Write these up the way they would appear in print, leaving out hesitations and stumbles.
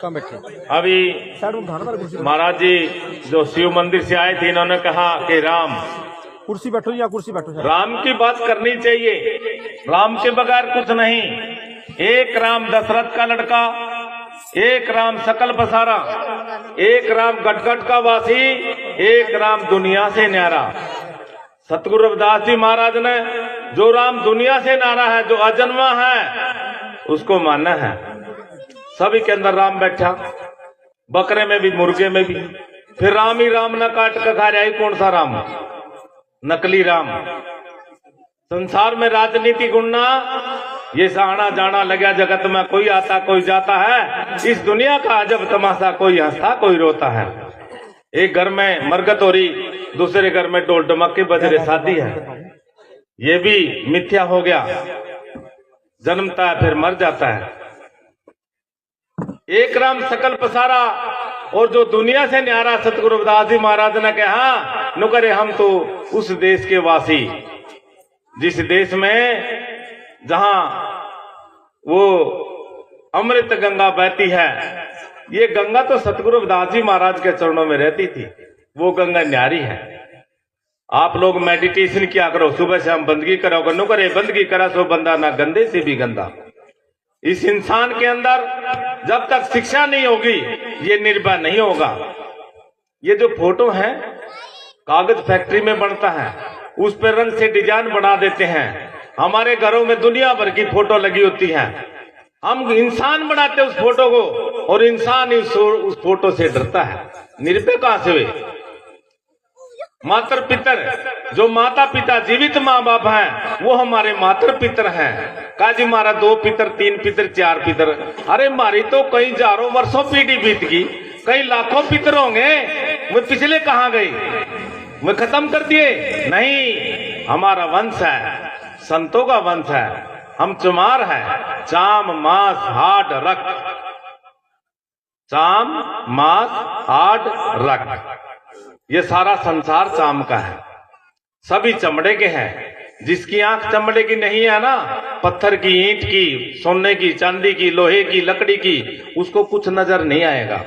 अभी महाराज जी जो शिव मंदिर से आए थे, इन्होंने कहा कि राम, कुर्सी बैठो या कुर्सी बैठो। राम की बात करनी चाहिए, राम के बगैर कुछ नहीं। एक राम दशरथ का लड़का, एक राम सकल पसारा, एक राम गटगट का वासी, एक राम दुनिया से न्यारा। सतगुरु रविदास जी महाराज ने जो राम दुनिया से न्यारा है, जो अजन्मा है, उसको मानना है। सभी के अंदर राम बैठा, बकरे में भी मुर्गे में भी। फिर राम ही राम न काट कर खा जाए, कौन सा राम? नकली राम। संसार में राजनीति गुणना, ये आना जाना लगा जगत में, कोई आता कोई जाता है। इस दुनिया का अजब तमाशा, कोई हंसता कोई रोता है। एक घर में मरगत हो रही, दूसरे घर में ढोल ढमक्के बज रहे, शादी है। ये भी मिथ्या हो गया, जन्मता है फिर मर जाता है। एक राम सकल पसारा और जो दुनिया से न्यारा, सतगुरु रविदास जी महाराज ने कहा, नुकरे हम तो उस देश के वासी, जिस देश में जहां वो अमृत गंगा बहती है। ये गंगा तो सतगुरु रविदास जी महाराज के चरणों में रहती थी, वो गंगा न्यारी है। आप लोग मेडिटेशन किया करो, सुबह से हम बंदगी करो, नुकरे बंदगी करा सो बंदा, ना गंदे से भी गंदा। इस इंसान के अंदर जब तक शिक्षा नहीं होगी, ये निर्भय नहीं होगा। ये जो फोटो है कागज फैक्ट्री में बनता है, उस पर रंग से डिजाइन बना देते हैं। हमारे घरों में दुनिया भर की फोटो लगी होती है, हम इंसान बनाते उस फोटो को, और इंसान उस फोटो से डरता है। निर्भय कहां से हुए? मातर पितर, जो माता पिता जीवित माँ बाप हैं, वो हमारे मातर पितर हैं। काजी मारा 2 पितर 3 पितर 4 पितर, अरे मारी तो कई हजारों वर्षों पीढ़ी बीत गई, कई लाखों पितर होंगे, वो पिछले कहाँ गए? वो खत्म कर दिए? नहीं, हमारा वंश है, संतों का वंश है। हम चमार है, चाम मांस हाड रक्त, चाम मांस हाड रक्त। ये सारा संसार चाम का है, सभी चमड़े के हैं। जिसकी आंख चमड़े की नहीं है ना, पत्थर की, ईंट की, सोने की, चांदी की, लोहे की, लकड़ी की, उसको कुछ नजर नहीं आएगा।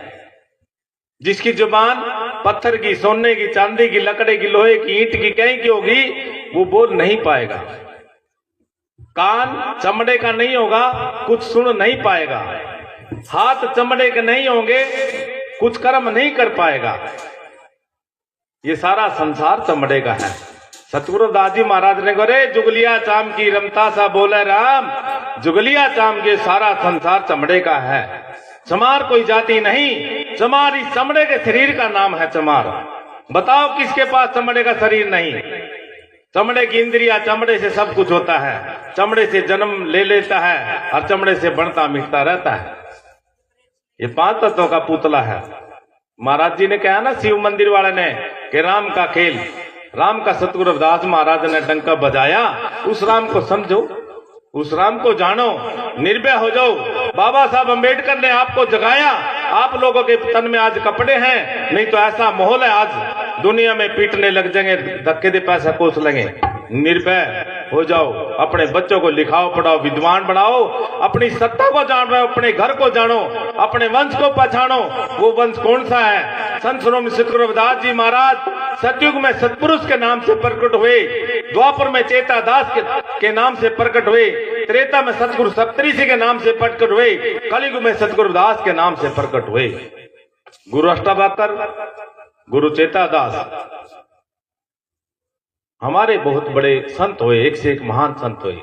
जिसकी जुबान पत्थर की, सोने की, चांदी की, लकड़ी की, लोहे की, ईंट की, कहीं की होगी, वो बोल नहीं पाएगा। कान चमड़े का नहीं होगा, कुछ सुन नहीं पाएगा। हाथ चमड़े के नहीं होंगे, कुछ कर्म नहीं कर पाएगा। ये सारा संसार चमड़े का है। सतगुरु रविदास जी महाराज ने कहे, जुगलिया चाम की रमता सा बोले राम, जुगलिया चाम के सारा संसार चमड़े का है। चमार कोई जाति नहीं, चमार इस चमड़े के शरीर का नाम है चमार। बताओ किसके पास चमड़े का शरीर नहीं? चमड़े की इंद्रिया, चमड़े से सब कुछ होता है, चमड़े से जन्म ले लेता है और चमड़े से बढ़ता मिटता रहता है। ये 5 तत्वों का पुतला है। महाराज जी ने कहा ना, शिव मंदिर वाले ने, कि राम का खेल, राम का सतगुरु रविदास महाराज ने डंका बजाया। उस राम को समझो, उस राम को जानो, निर्भय हो जाओ। बाबा साहब अम्बेडकर ने आपको जगाया, आप लोगों के तन में आज कपड़े हैं, नहीं तो ऐसा माहौल है आज दुनिया में पीटने लग जाएंगे, धक्के दे पैसा कोस लेंगे। निर्भय हो जाओ, अपने बच्चों को लिखाओ पढ़ाओ, विद्वान बनाओ, अपनी सत्ता को जानो, अपने घर को जानो, अपने वंश को पहचानो। वो वंश कौन सा है? संत श्रोमणी सतगुरु रविदास जी महाराज सतयुग में सतपुरुष के नाम से प्रकट हुए, द्वापर में चेता दास के नाम से प्रकट हुए, त्रेता में सतगुरु सप्तऋषि के नाम से प्रकट हुए, कलयुग में सतगुरु दास के नाम से प्रकट हुए। गुरु अष्टावक्र, गुरु चेता दास हमारे बहुत बड़े संत हुए, एक से एक महान संत हुए।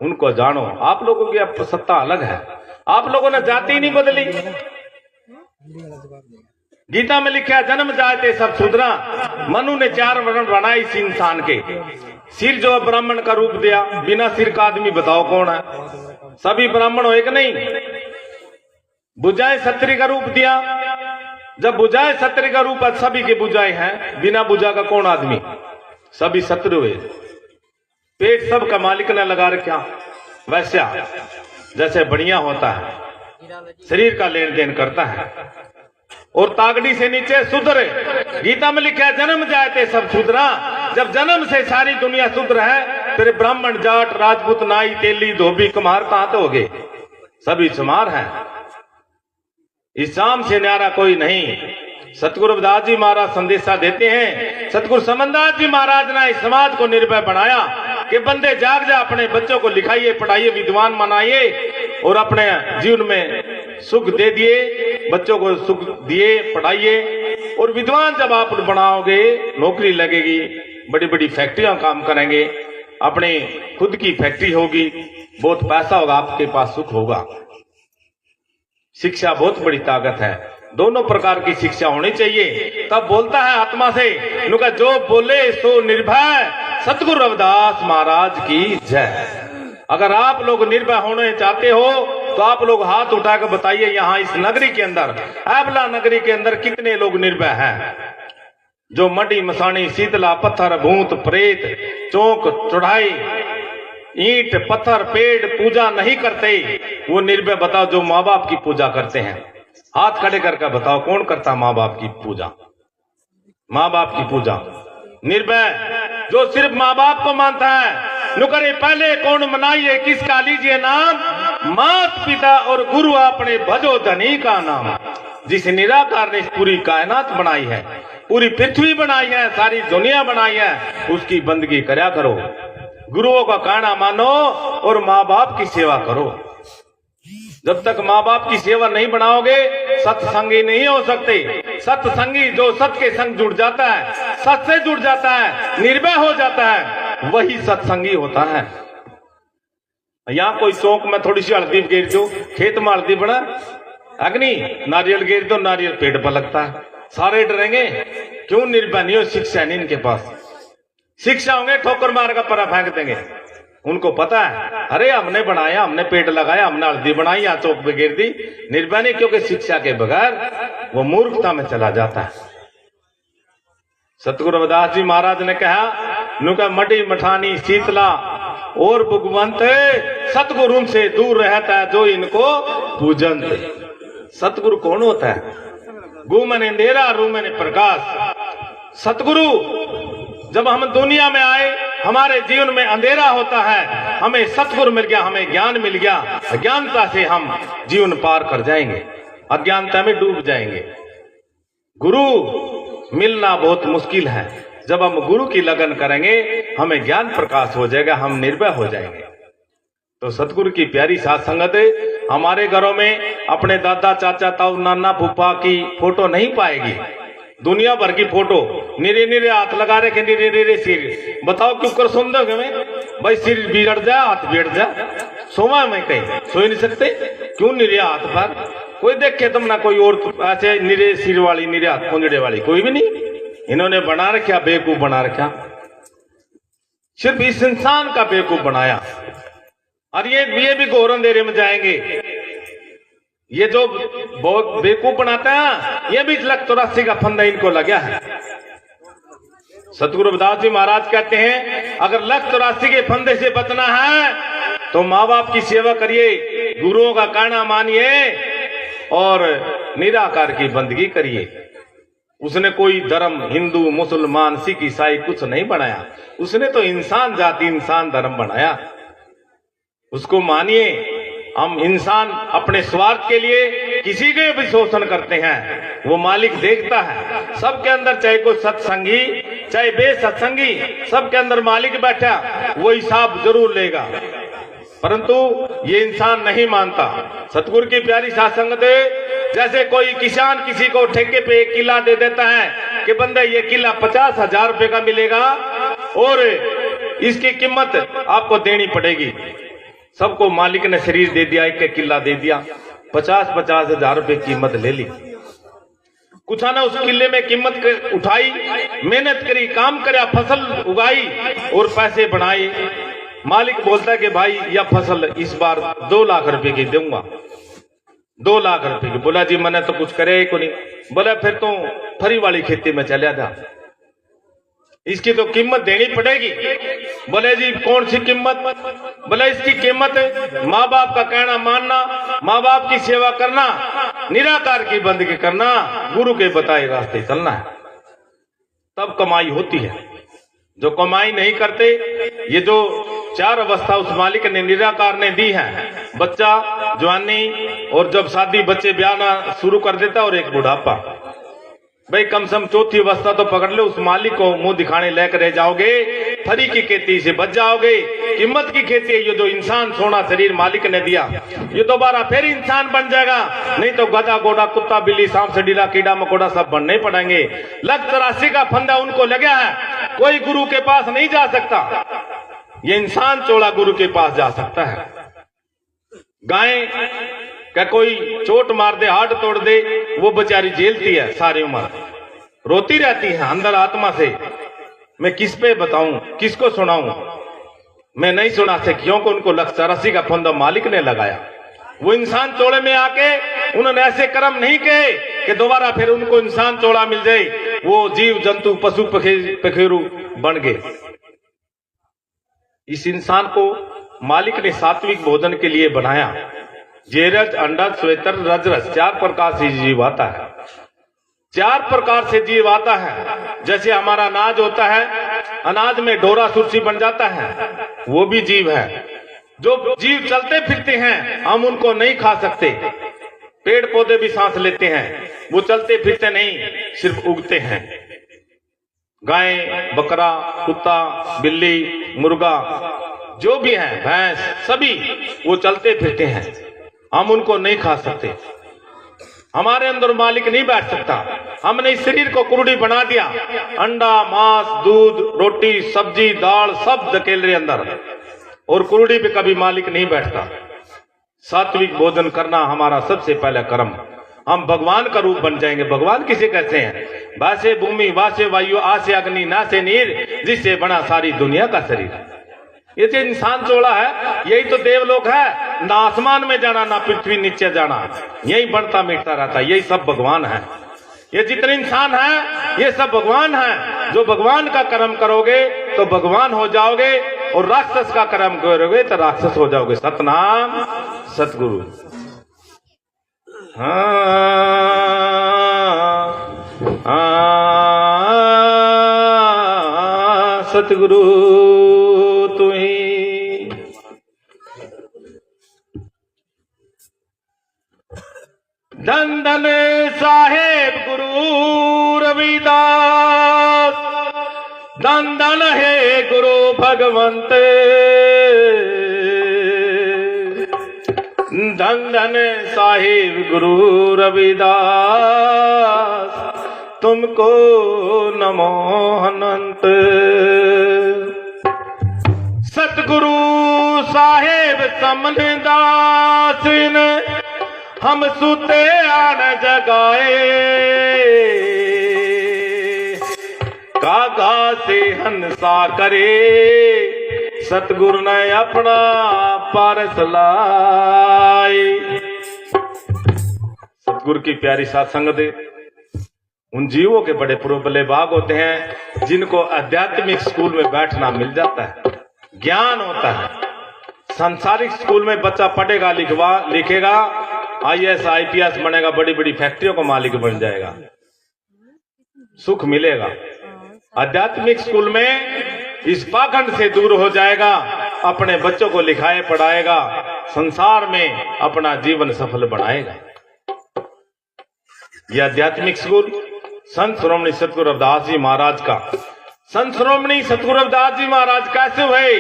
उनको जानो। आप लोगों की अब सत्ता अलग है, आप लोगों ने जाति नहीं बदली। गीता में लिखा है, जन्म जाते सब शूद्रा, मनु ने 4 वर्ण बनाए इस इंसान के। सिर जो ब्राह्मण का रूप दिया, बिना सिर का आदमी बताओ कौन है? सभी ब्राह्मण हो एक नहीं। भुजाएं क्षत्रिय का रूप दिया, जब भुजाएं क्षत्रिय का रूप सभी के भुजाएं हैं, बिना भुजा का कौन आदमी? सभी शत्रु हुए। पेट सब का मालिक ने लगा रखा, वैसा जैसे बढ़िया होता है, शरीर का लेन देन करता है, और तागड़ी से नीचे शूद्र। गीता में लिखा है, जन्म जाते सब शूद्रा। जब जन्म से सारी दुनिया शूद्र है, फिर ब्राह्मण, जाट, राजपूत, नाई, तेली, धोबी, कुम्हार कहां तो हो गए? सभी चमार हैं। इस शाम से न्यारा कोई नहीं। सतगुरु रविदास जी महाराज संदेशा देते हैं, सतगुरु समनदास जी महाराज ने इस समाज को निर्भय बनाया कि बंदे जाग जा, अपने बच्चों को लिखाइए, पढ़ाइए, विद्वान बनाइए और अपने जीवन में सुख दे दिए, बच्चों को सुख दिए, पढ़ाइए। और विद्वान जब आप बनाओगे, नौकरी लगेगी, बड़ी बड़ी फैक्ट्रियां काम करेंगे, अपनी खुद की फैक्ट्री होगी, बहुत पैसा होगा, आपके पास सुख होगा। शिक्षा बहुत बड़ी ताकत है, दोनों प्रकार की शिक्षा होनी चाहिए। तब बोलता है आत्मा से, नुका जो बोले सो निर्भय, सतगुरु रविदास महाराज की जय। अगर आप लोग निर्भय होने चाहते हो तो आप लोग हाथ उठाकर बताइए, यहाँ इस नगरी के अंदर, ऐबला नगरी के अंदर कितने लोग निर्भय हैं? जो मडी मसाणी शीतला पत्थर भूत प्रेत चौक चढ़ाई ईंट पत्थर पेड़ पूजा नहीं करते, वो निर्भय बताओ जो माँ बाप की पूजा करते हैं। हाथ खड़े करके बताओ कौन करता माँ बाप की पूजा? माँ बाप की पूजा निर्भय जो सिर्फ माँ बाप को मानता है। नुकरे पहले कौन मनाइए, किसका लीजिए नाम, मात पिता और गुरु अपने भजो धनी का नाम। जिस निराकार ने पूरी कायनात बनाई है, पूरी पृथ्वी बनाई है, सारी दुनिया बनाई है, उसकी बंदगी करया करो, गुरुओं का कहना मानो और माँ बाप की सेवा करो। जब तक माँ बाप की सेवा नहीं बनाओगे, सत्संगी नहीं हो सकते। सत्संगी जो सत्य के संग जुड़ जाता है, सत्य से जुड़ जाता है, निर्भय हो जाता है, वही सत्संगी होता है। यहाँ कोई चौक में थोड़ी सी हल्दी गिर दो, खेत में हल्दी बना अग्नि, नारियल गिर दो, नारियल पेट पर लगता है, सारे डरेंगे। क्यों? निर्भय नहीं हो, शिक्षा नहीं इनके पास। शिक्षा होंगे ठोकर मार का परा फेंक देंगे। उनको पता है, अरे हमने बनाया, हमने पेट लगाया, हमने हल्दी बनाई, या चौक पे गिर दी। निर्भय नहीं, क्योंकि शिक्षा के बगैर वो मूर्खता में चला जाता है। सतगुरु रविदास जी महाराज ने कहा, नुका मडी मठानी शीतला और भगवंत सतगुरु से दूर रहता है जो इनको पूजन। सतगुरु कौन होता है? गु मैंने अंधेरा, रू मैंने प्रकाश। सतगुरु जब हम दुनिया में आए, हमारे जीवन में अंधेरा होता है, हमें सतगुरु मिल गया, हमें ज्ञान मिल गया, अज्ञानता से हम जीवन पार कर जाएंगे, अज्ञानता में डूब जाएंगे। गुरु मिलना बहुत मुश्किल है। जब हम गुरु की लगन करेंगे, हमें ज्ञान प्रकाश हो जाएगा, हम निर्भय हो जाएंगे। तो सतगुरु की प्यारी साथ संगत हमारे घरों में अपने दादा चाचा ताऊ नाना फूफा की फोटो नहीं पाएगी। दुनिया भर की फोटो, निरे निरे हाथ लगा रखे, निरे निरे सिर। बताओ क्यों कर सुन दोगे में? भाई सिर बिगड़ जा, हाथ बिगड़ जा, सोवा में कहीं सो ही नहीं सकते। क्यों निरे हाथ पर? कोई देखे तुम ना, कोई और ऐसे निरे सिर वाली, निरे हाथ पुंजड़े वाली कोई भी नहीं। इन्होंने बना रखा, बेवकूफ बना रखा, सिर्फ इस इंसान का बेवकूफ बनाया। और ये भी घोर अंधेरे में जाएंगे। ये जो बहुत बेवकूफ बनाता है, ये भी 1,84 का फंदा इनको लगा है। सतगुरु रविदास जी महाराज कहते हैं, अगर 1,84 के फंदे से बचना है तो माँ बाप की सेवा करिए, गुरुओं का कहना मानिए और निराकार की बंदगी करिए। उसने कोई धर्म हिंदू मुसलमान सिख ईसाई कुछ नहीं बनाया, उसने तो इंसान जाति इंसान धर्म बनाया। उसको मानिए। हम इंसान अपने स्वार्थ के लिए किसी के भी शोषण करते हैं, वो मालिक देखता है। सबके अंदर, चाहे कोई सत्संगी चाहे बेसत्संगी, सबके अंदर मालिक बैठा, वो हिसाब जरूर लेगा। परंतु ये इंसान नहीं मानता। सतगुरु की प्यारी साथ संगत है, जैसे कोई किसान किसी को ठेके पे एक किला दे देता है कि बंदा ये किला 50,000 रुपए का मिलेगा और इसकी कीमत आपको देनी पड़ेगी। सबको मालिक ने शरीर दे दिया, एक किला दे दिया, 50-50 हजार रुपए कीमत ले ली। कुछ ने उस किले में कीमत उठाई, मेहनत करी, काम करा, फसल उगाई और पैसे बनाए। मालिक बोलता है कि भाई यह फसल इस बार 2 लाख रुपए की दूंगा। 2 लाख रुपए की। बोला जी मैंने तो कुछ करे को नहीं। बोला फिर तो फरी वाली खेती में चला जा, इसकी तो कीमत देनी पड़ेगी। बोले जी कौन सी कीमत? बोले इसकी कीमत माँ बाप का कहना मानना, माँ बाप की सेवा करना, निराकार की बंदगी करना, गुरु के बताए रास्ते चलना है, तब कमाई होती है। जो कमाई नहीं करते, ये जो 4 अवस्था उस मालिक ने निराकार ने दी है, बच्चा, जवानी, और जब शादी बच्चे ब्याह ना शुरू कर देता और एक बुढ़ापा। भाई कम से कम चौथी अवस्था तो पकड़ लो, उस मालिक को मुंह दिखाने लेकर रह जाओगे, फरी की खेती से बच जाओगे। कीमत की खेती है ये जो इंसान सोना शरीर मालिक ने दिया, ये दोबारा फिर इंसान बन जाएगा, नहीं तो गधा घोड़ा कुत्ता बिल्ली सांप सडीला कीड़ा मकोड़ा सब बनने पड़ेंगे। लख 83 का फंदा उनको लगा है, कोई गुरु के पास नहीं जा सकता, ये इंसान चोला गुरु के पास जा सकता है। गाय क्या कोई चोट मार दे हाथ तोड़ दे, वो बेचारी झेलती है सारी उम्र, रोती रहती है अंदर आत्मा से। मैं किस पे बताऊं, किसको सुनाऊं? मैं नहीं सुना सकती क्योंकि उनको लख 84 का फंदा मालिक ने लगाया। वो इंसान चोड़े में आके उन्होंने ऐसे कर्म नहीं किए कि दोबारा फिर उनको इंसान चोड़ा मिल जाए, वो जीव जंतु पशु पखेरु बन गए। इस इंसान को मालिक ने सात्विक भोजन के लिए बनाया। जेरज अंडा श्वेतर रजरस 4 प्रकार से जीव आता है, 4 प्रकार से जीव आता है। जैसे हमारा अनाज होता है, अनाज में डोरा सुरसी बन जाता है, वो भी जीव है। जो जीव चलते फिरते हैं हम उनको नहीं खा सकते, पेड़ पौधे भी सांस लेते हैं, वो चलते फिरते नहीं, सिर्फ उगते हैं। गाय बकरा कुत्ता बिल्ली मुर्गा जो भी है भैंस सभी वो चलते फिरते हैं, हम उनको नहीं खा सकते। हमारे अंदर मालिक नहीं बैठ सकता। हमने इस शरीर को कुरुड़ी बना दिया, अंडा मांस दूध रोटी सब्जी दाल सब धकेल रहे अंदर, और कुरुड़ी पे कभी मालिक नहीं बैठता। सात्विक भोजन करना हमारा सबसे पहला कर्म। हम भगवान का रूप बन जाएंगे। भगवान किसे कहते हैं? वासे भूमि वासे वायु आसे अग्नि नासे नीर, जिससे बना सारी दुनिया का शरीर। ये जो इंसान चोड़ा है यही तो देवलोक है, ना आसमान में जाना ना पृथ्वी नीचे जाना, यही बढ़ता मिटता रहता, यही सब भगवान है। ये जितने इंसान हैं ये सब भगवान हैं। जो भगवान का कर्म करोगे तो भगवान हो जाओगे, और राक्षस का कर्म करोगे तो राक्षस हो जाओगे। सतनाम सतगुरु। सतगुरु तू ही। धन धन साहेब गुरु रविदास, धन धन है गुरु भगवंत, धन धन साहेब गुरु रविदास, तुमको नमो अनंत। सतगुरु साहेब समनदास ने हम सुते आन जगाए, कागा से हंसा करे, सतगुरु ने अपना पारस लाए। सतगुरु की प्यारी साथ संगत उन जीवों के बड़े पुरबले भाग होते हैं जिनको आध्यात्मिक स्कूल में बैठना मिल जाता है, ज्ञान होता है। सांसारिक स्कूल में बच्चा पढ़ेगा लिखेगा, IAS IPS बनेगा, बड़ी बड़ी फैक्ट्रियों का मालिक बन जाएगा, सुख मिलेगा। आध्यात्मिक स्कूल में इस पाखंड से दूर हो जाएगा, अपने बच्चों को लिखाए पढ़ाएगा, संसार में अपना जीवन सफल बनाएगा। यह आध्यात्मिक स्कूल संत श्रोमणी सतगुरु रविदास जी महाराज का। संत श्रोमणी सतगुरु रविदास जी महाराज कैसे हुए?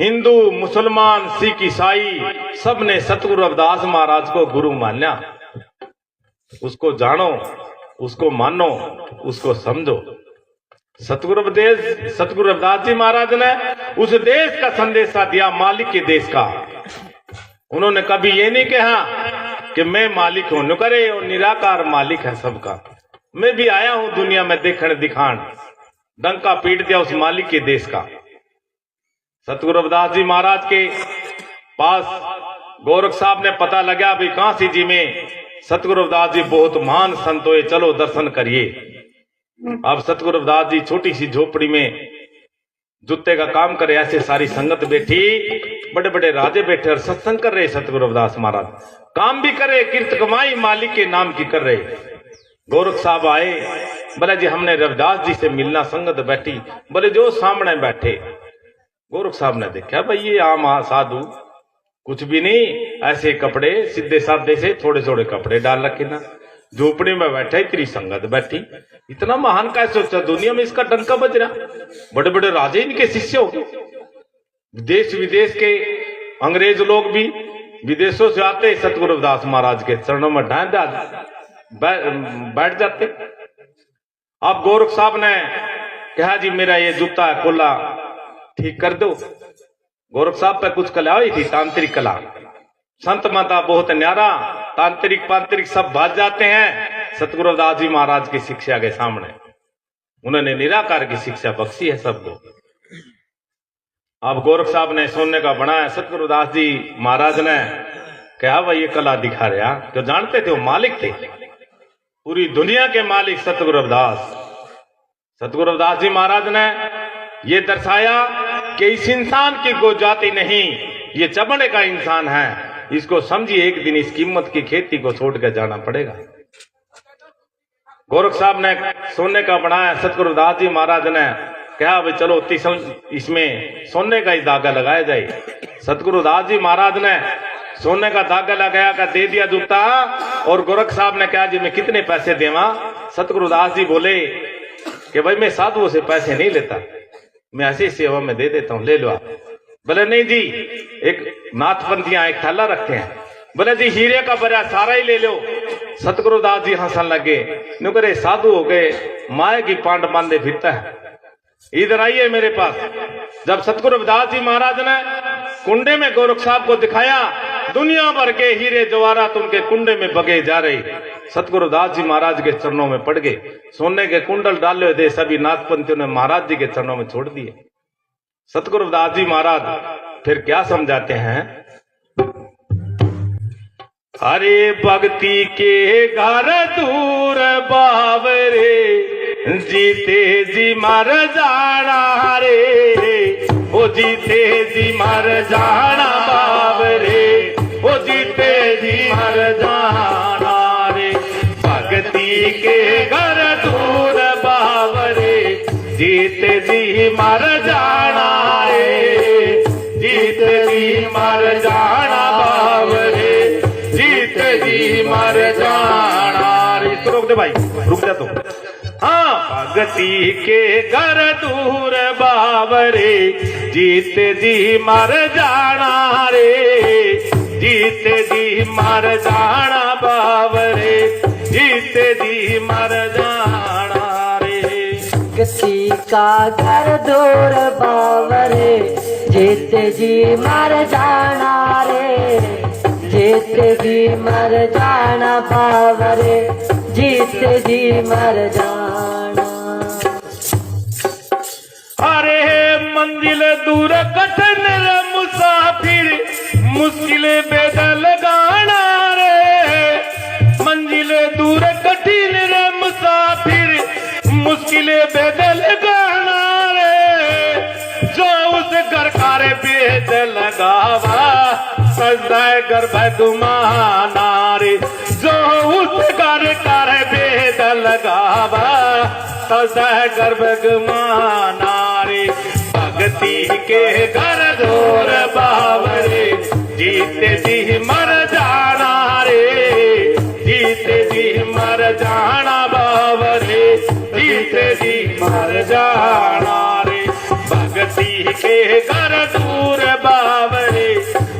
हिंदू मुसलमान सिख ईसाई सब ने सतगुरु रविदास महाराज को गुरु माना। उसको जानो, उसको मानो, उसको समझो। सतगुरु रविदास जी महाराज ने उस देश का संदेशा दिया, मालिक के देश का। उन्होंने कभी ये नहीं कहा कि मैं मालिक हूं, करे और निराकार मालिक है सबका। मैं भी आया हूं दुनिया में देखने दिखान, डंका पीट दिया उस मालिक के देश का। सतगुरु रविदास जी महाराज के पास गोरख साहब ने पता लगा भी काशी जी में सतगुरु रविदास जी बहुत महान संत हुए, चलो दर्शन करिए। अब सतगुरु रविदास जी छोटी सी झोपड़ी में जूते का काम करे, ऐसे सारी संगत बैठी, बड़े बड़े राजे बैठे और सत्संग कर रहे। सतगुरु रविदास महाराज काम भी करे, कीर्त कमाई मालिक के नाम की कर रहे। गोरख साहब आए, बोले जी हमने रविदास जी से मिलना। संगत बैठी, बोले जो सामने बैठे। गोरख साहब ने देखा भाई ये आम साधु, कुछ भी नहीं, ऐसे कपड़े सीधे साधे से थोड़े थोड़े कपड़े डाल रखे ना, झोपड़ी में बैठे, इतनी संगत बैठी, इतना महान क्या सोचा, दुनिया में इसका डंका बज रहा। बड़े बड़े राजे इनके शिष्य हो गए, देश विदेश के अंग्रेज लोग भी विदेशों से आते सतगुरु रविदास महाराज के चरणों में ढांड बैठ जाते। अब गोरख साहब ने कहा जी मेरा ये जूता कोला ठीक कर दो। गोरख साहब पे कुछ कला हुई थी, तांत्रिक कला। संत माता बहुत न्यारा, तांत्रिक पांत्रिक सब भाग जाते हैं सतगुरु रविदास जी महाराज की शिक्षा के सामने। उन्होंने निराकार की शिक्षा बख्शी है सबको। अब गोरख साहब ने सोने का बनाया, सतगुरु रविदास जी महाराज ने कहा भाई ये कला दिखा रहा, जो जानते थे वो मालिक थे, पूरी दुनिया के मालिक सतगुरु रविदास। सतगुरु रविदास जी महाराज ने ये दर्शाया कि इस इंसान की कोई जाति नहीं, ये चमड़े का इंसान है, इसको समझिए एक दिन इस कीमत की खेती को छोड़ कर जाना पड़ेगा। गोरख साहब ने सोने का बनाया, सतगुरु रविदास जी महाराज ने कहा भाई चलो इसमें सोने का ही धागा लगाया जाए। सतगुरु रविदास जी महाराज ने सोने का धागा लगाया का दे दिया जूता, और गोरख साहब ने कहा जी मैं कितने पैसे देवा। सतगुरु रविदास जी बोले कि भाई मैं साधुओं से पैसे नहीं लेता, मैं ऐसी सेवा में दे देता हूं, ले लो आप। बोले नहीं जी, एक नाथपंथियां एक थैला रखते हैं। बोले जी हीरे का बड़ा सारा ही ले लो। सतगुरु रविदास जी हंसन लगे, नु करे साधु हो गए, माए की पांड बांधे फिरता है, इधर आइए मेरे पास। जब सतगुरु रविदास जी महाराज ने कुंडे में गोरख साहब को दिखाया, दुनिया भर के हीरे जवाहरात उनके कुंडे में बगे जा रहे। सतगुरु रविदास जी महाराज के चरणों में पड़ गए, सोने के कुंडल डाले थे सभी नाथपंथियों ने महाराज जी के चरणों में छोड़ दिए। सतगुरु रविदास जी महाराज फिर क्या समझाते हैं, अरे भक्ति के घर दूर बावरे, जीते जी मर जाना रे, ओ जीते जी मर जाना बावरे, ओ जीते जी मर जाना रे। भक्ति के घर दूर बावरे, जीते जी मर जाना रे, जीते जी मर जाना बावरे, जीते जी मर जाना रे। तो रोक दे भाई, रुक जा तो। हाँ, भक्ति के घर दूर बावरे, जीते जी मर जाना रे, जीते जी मर जाना बावरे, जीते जी मर जाना रे। किसी का घर दूर बावरे, जीते जी मर जाना रे, जीते जी मर जाना बावरे, जीते जी मर जाना। अरे मंजिल दूर कठिन रे मुसाफिर, मुश्किल बेदल गाना रे। मंजिल दूर कठिन रे मुसाफिर, मुश्किल बेदल गाना रे। जो उस घर का रे बेद लगावा, सजदा गर्भ गुमाना रे। जो उस घर का रे बेद लगावा, सजदा गर्भ गुमाना रे। भक्ति के घर दूर बावरे, जीते जी मर जाना रे, जीते जी मर जाना बावरे, जीते जी मर जाना रे। भक्ति के घर दूर बावरे,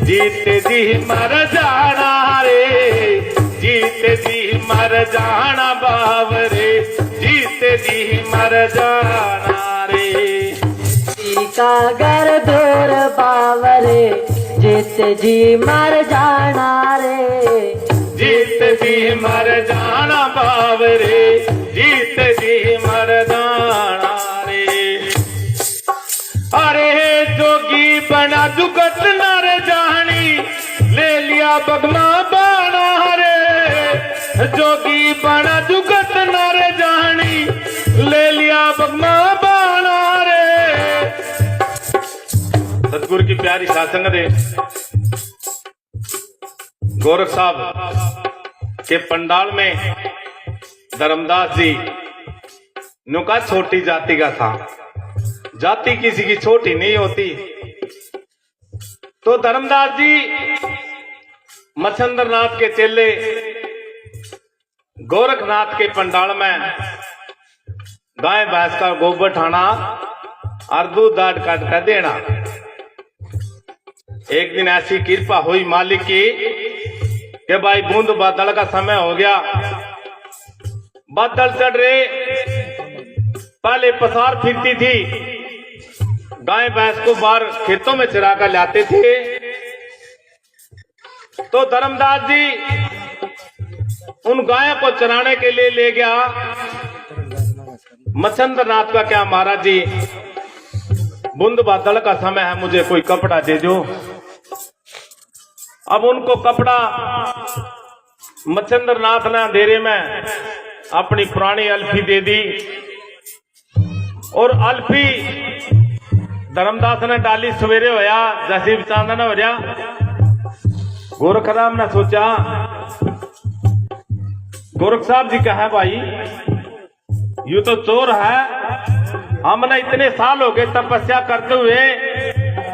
जीते जी मर जाना रे, जीते जी मर जाना बावरे, जीते जी मर जाना रे। का घर दूर बावरे, जीते जी मर जाना रे, जीते जी मर जाना बावरे, जीते जी मर जाना रे। अरे जोगी बना जुगत नर जानी, ले लिया बगमा बाना रे। जोगी बना जुगत नर जानी, ले लिया बगमा बाना रे। सतगुरु की प्यारी सासंगत है। गोरख साहब के पंडाल में धर्मदास जी नुका छोटी जाति का था। जाति किसी की छोटी नहीं होती। तो धर्मदास जी मच्छंद्रनाथ के चेले गोरखनाथ के पंडाल में गाय भैंस का गोबर ठाना और दूध दाट काट कर देना। एक दिन ऐसी कृपा हुई मालिक की कि भाई बूंद बादल का समय हो गया, बादल चढ़ रहे, पहले पसार फिरती थी, गाय भैंस को बाहर खेतों में चरा कर लाते थे। तो धर्मदास जी उन गायों को चराने के लिए ले गया। मच्छंद्रनाथ का क्या महाराज जी, बूंद बादल का समय है, मुझे कोई कपड़ा दे दो। अब उनको कपड़ा मच्छंद्रनाथ ने अंधेरे में अपनी पुरानी अल्फी दे दी और अल्फी धर्मदास ने डाली। सवेरे होया जैसे चांदना हो रहा, गोरखराम ने सोचा गोरख साहब जी क्या है भाई, यू तो चोर है, हमने इतने साल हो गए तपस्या करते हुए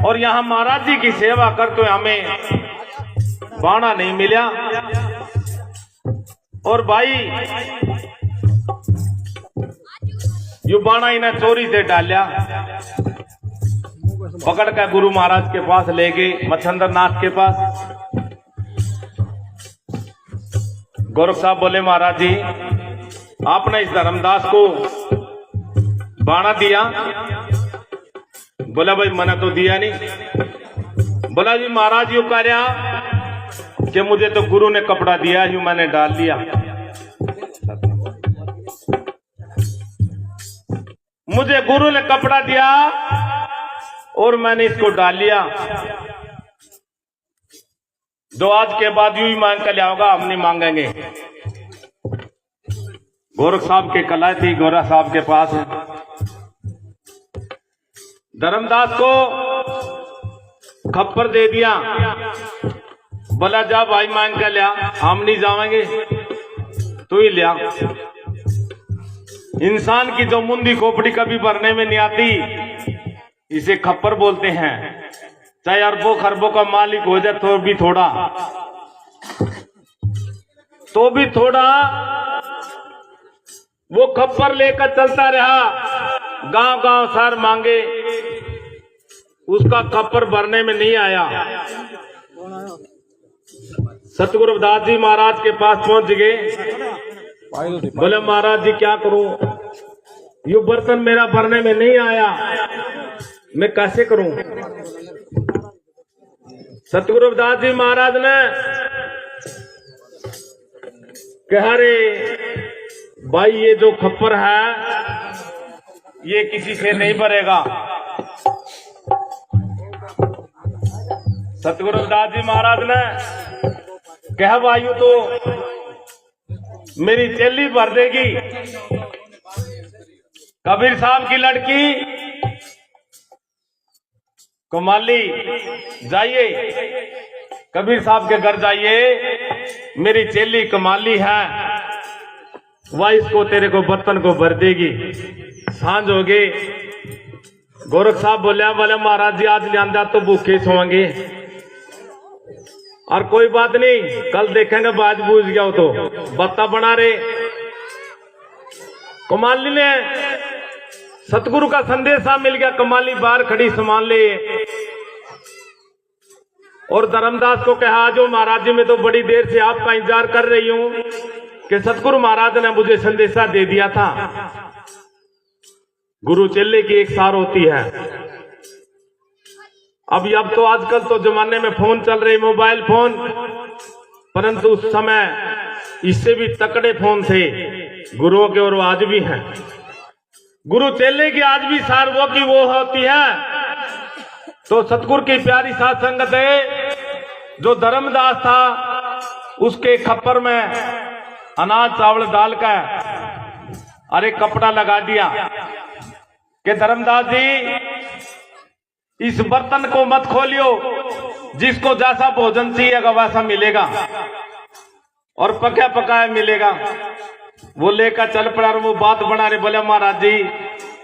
और यहाँ महाराज जी की सेवा करते हुए हमें बाणा नहीं मिला। और भाई यू बाणा इन्हें चोरी से डालिया। पकड़ कर गुरु महाराज के पास ले गए, मच्छंद्रनाथ के पास। गोरख साहब बोले महाराज जी आपने इस धर्मदास को बाणा दिया? बोला भाई मैंने तो दिया नहीं। बोला जी महाराज यू कह रहा कि मुझे तो गुरु ने कपड़ा दिया, यूं मैंने डाल दिया। मुझे गुरु ने कपड़ा दिया और मैंने इसको डाल लिया। जो आज के बाद यूं ही मांग कर लाओगा, हम नहीं मांगेंगे। गोरख साहब के कला थी, गोरा साहब के पास। धर्मदास को खप्पर दे दिया। बोला जा भाई मांग कर लिया, हम नहीं जाएंगे, तू ही लिया। इंसान की जो मुंडी खोपड़ी कभी भरने में नहीं आती, इसे खप्पर बोलते हैं। चाहे अरबों खरबों का मालिक हो जाए तो भी थोड़ा वो खप्पर लेकर चलता रहा। गांव गांव सार मांगे, उसका खप्पर भरने में नहीं आया। सतगुरु रविदास जी महाराज के पास पहुंच गए। बोले महाराज जी क्या करूं, ये बर्तन मेरा भरने में नहीं आया, मैं कैसे करूं? सतगुरु रविदास जी महाराज ने कहा रे भाई ये जो खप्पर है ये किसी से नहीं भरेगा। सतगुरु रविदास जी महाराज ने कहा भाई तो मेरी चेली भर देगी। कबीर साहब की लड़की कमाली, जाइए कबीर साहब के घर जाइए, मेरी चेली कमाली है, वह इसको तेरे को बर्तन को भर देगी। सांझ हो गई। गोरख साहब बोले महाराज जी आज लिया तो भूखे सोएंगे, और कोई बात नहीं कल देखेंगे, बाज बूझ गया हो तो बत्ता बना रहे। कमाली ने सतगुरु का संदेशा मिल गया, कमाली बाहर खड़ी सामान ले। और धर्मदास को कहा जो महाराज जी मैं तो बड़ी देर से आपका इंतजार कर रही हूं कि सतगुरु महाराज ने मुझे संदेशा दे दिया था। गुरु चेले की एक सार होती है। अब तो आजकल तो जमाने में फोन चल रहे, मोबाइल फोन, परंतु उस समय इससे भी तकड़े फोन थे गुरुओं के, और आज भी हैं। गुरु चेले की आज भी सार वो की वो होती है। तो सतगुरु की प्यारी साथ संगत है। जो धर्मदास था उसके खप्पर में अनाज चावल डालकर अरे कपड़ा लगा दिया कि धर्मदास जी इस बर्तन को मत खोलियो, जिसको जैसा भोजन चाहिएगा वैसा मिलेगा और पका पकाया मिलेगा। वो लेकर चल पड़ा और वो बात बना रहे। बोले महाराज जी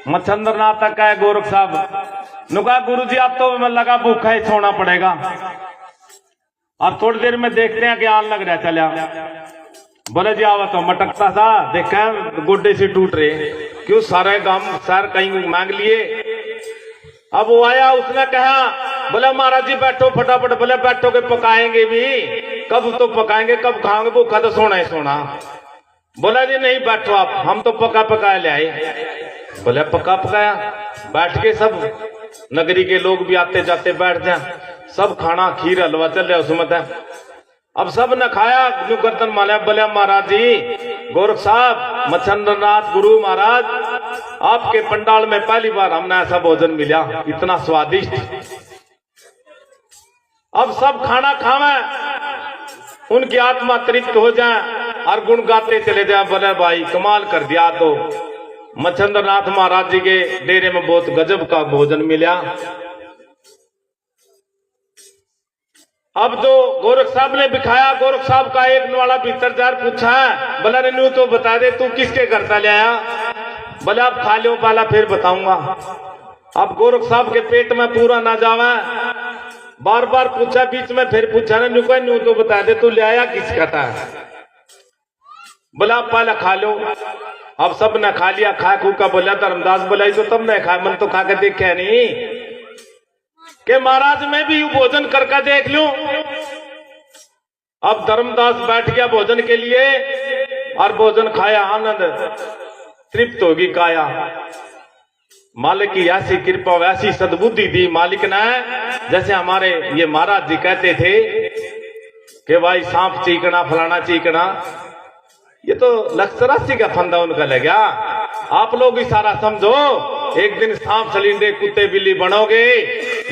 मच्छंद्रनाथ तक है गोरख साहब नुका गुरु जी आप तो मैं लगा भूखा ही सोना पड़ेगा। अब थोड़ी देर में देखते हैं कि आन लग रहा चला। बोले जी आवा तो मटकता था, देखा गोड्डे से टूट रहे, क्यों सारे गांव सार कहीं मांग लिए। अब वो आया, उसने कहा बोले महाराज जी बैठो फटाफट। बोले बैठो के पकाएंगे भी, कब तो पकाएंगे, कब खाओगे, भूखा तो सोना ही सोना। बोला जी नहीं बैठो आप, हम तो पका पकाया ले आए। बोले पका पकाया, बैठ के सब नगरी के लोग भी आते जाते बैठ जाए, सब खाना खीर हलवा चल रहा उसमें था। अब सब ने खाया, गर्दन माला। बोले महाराज जी, गोरख साहब, मच्छंद्रनाथ गुरु महाराज, आपके पंडाल में पहली बार हमने ऐसा भोजन मिला, इतना स्वादिष्ट। अब सब खाना खावे, उनकी आत्मा तृप्त हो जाए और गुण गाते चले जाए। बोले भाई कमाल कर दिया, तो मच्छंद्रनाथ महाराज जी के डेरे में बहुत गजब का भोजन मिला। अब जो गोरख साहब ने बिखाया, गोरख साहब का एक नवाला भीतर जार पूछा है। बोला रे तो बता दे तू किसके घर से ले आया। बोले आप खा लो पहला फिर बताऊंगा। अब गोरख साहब के पेट में पूरा ना जावा, बार बार पूछा, बीच में फिर पूछा ना न्यू तो बता दे तू ले आया किसका था। बोला आप पहला खा लो। अब सब ने खा लिया, खा खू का। बोला धर्मदास, बोला तो तब ने खाया, मन तो खा के देखा नहीं कि महाराज मैं भी भोजन करके देख लूं। अब धर्मदास बैठ गया भोजन के लिए और भोजन खाया, आनंद तृप्त होगी काया। मालिक की ऐसी कृपा, वैसी सद्बुद्धि दी मालिक ने। जैसे हमारे ये महाराज जी कहते थे कि भाई सांप चीकना फलाना चीकना, ये तो लक्ष्य का फंदा उनका लग गया। आप लोग इशारा समझो, एक दिन सांप सलिंडे कुत्ते बिल्ली बनोगे,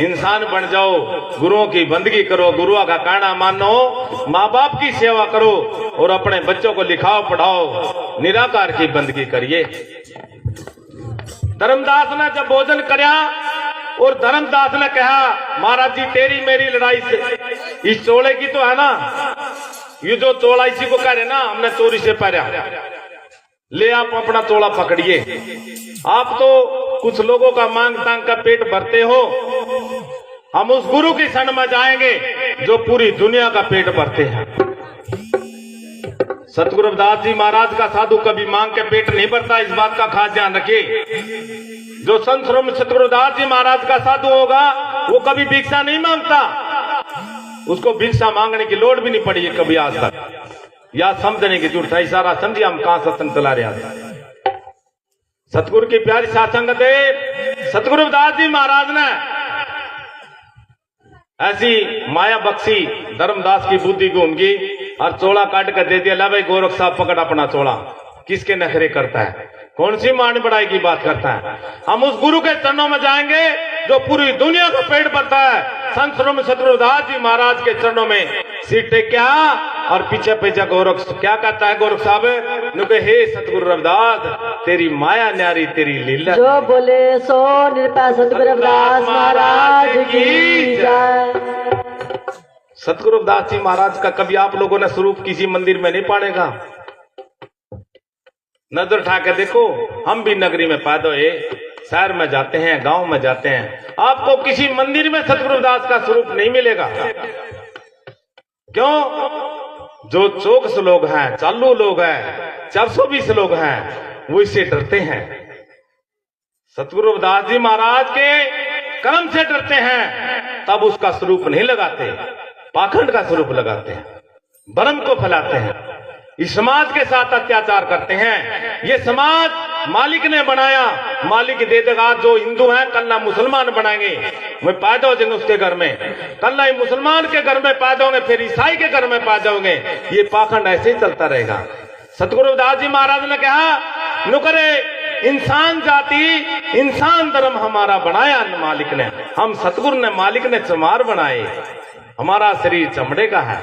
इंसान बन जाओ, गुरुओं की बंदगी करो, गुरुओं का कहना मानो, माँ बाप की सेवा करो और अपने बच्चों को लिखाओ पढ़ाओ, निराकार की बंदगी करिए। धर्मदास ने जब भोजन करया और धर्मदास ने कहा महाराज जी तेरी मेरी लड़ाई से इस चोले की तो है ना, ये जो चोला इसी को कह रहे ना हमने चोरी से पहरा, ले आप अपना चोला पकड़िए। आप तो कुछ लोगों का मांग तांग का पेट भरते हो, हम उस गुरु की शरण में जाएंगे जो पूरी दुनिया का पेट भरते हैं। सतगुरु रविदास जी महाराज का साधु कभी मांग के पेट नहीं भरता, इस बात का खास ध्यान रखिए। जो संत सतगुरु रविदास जी महाराज का साधु होगा वो कभी भिक्षा नहीं मांगता, उसको भिक्षा मांगने की लोड़ भी नहीं पड़ी है कभी आज तक। या समझने की जरूरत है, इशारा समझिए हम कहां सत्संग चला रहे हैं। सतगुरु की प्यारी साधसंगत है। सतगुरु रविदास जी महाराज ने ऐसी माया बख्शी, धर्मदास की बुद्धि घूम गई और चोला काट कर दे दिया। ला भाई गोरख साहब पकड़ अपना चोला। किसके नखरे करता है, कौन सी मान बढ़ाई की बात करता है। हम उस गुरु के चरणों में जाएंगे जो पूरी दुनिया का पेट भरता है। संत सतगुरु रविदास जी महाराज के चरणों में सीटे क्या और पीछे पीछे गोरख क्या कहता है गोरख साहब, नुके हे सतगुरु रविदास तेरी माया न्यारी तेरी लीला। जो बोले सो निरपा सतगुरु रविदास महाराज की जय। सतगुरु रविदास जी महाराज का कभी आप लोगों ने स्वरूप किसी मंदिर में नहीं पाएगा। नजर उठा के देखो, हम भी नगरी में पैदा हुए, शहर में जाते हैं, गांव में जाते हैं, आपको किसी मंदिर में सतगुरु रविदास का स्वरूप नहीं मिलेगा। क्यों? जो चौकस लोग हैं, चालू लोग हैं, 420 लोग हैं, वो इससे डरते हैं। सतगुरु रविदास जी महाराज के कर्म से डरते हैं, तब उसका स्वरूप नहीं लगाते, पाखंड का स्वरूप लगाते हैं, भ्रम को फैलाते हैं, इस समाज के साथ अत्याचार करते हैं। ये समाज मालिक ने बनाया, मालिक दे देगा। जो हिंदू हैं कल ना मुसलमान बनाएंगे, वे पैदा हो जाएंगे उसके घर में, कल ना मुसलमान के घर में पैदा होंगे, फिर ईसाई के घर में पैदा होंगे। ये पाखंड ऐसे ही चलता रहेगा। सतगुरु रविदास जी महाराज ने कहा नुकरे इंसान जाति इंसान धर्म हमारा बनाया मालिक ने। हम सतगुरु ने मालिक ने चमार बनाए, हमारा शरीर चमड़े का है,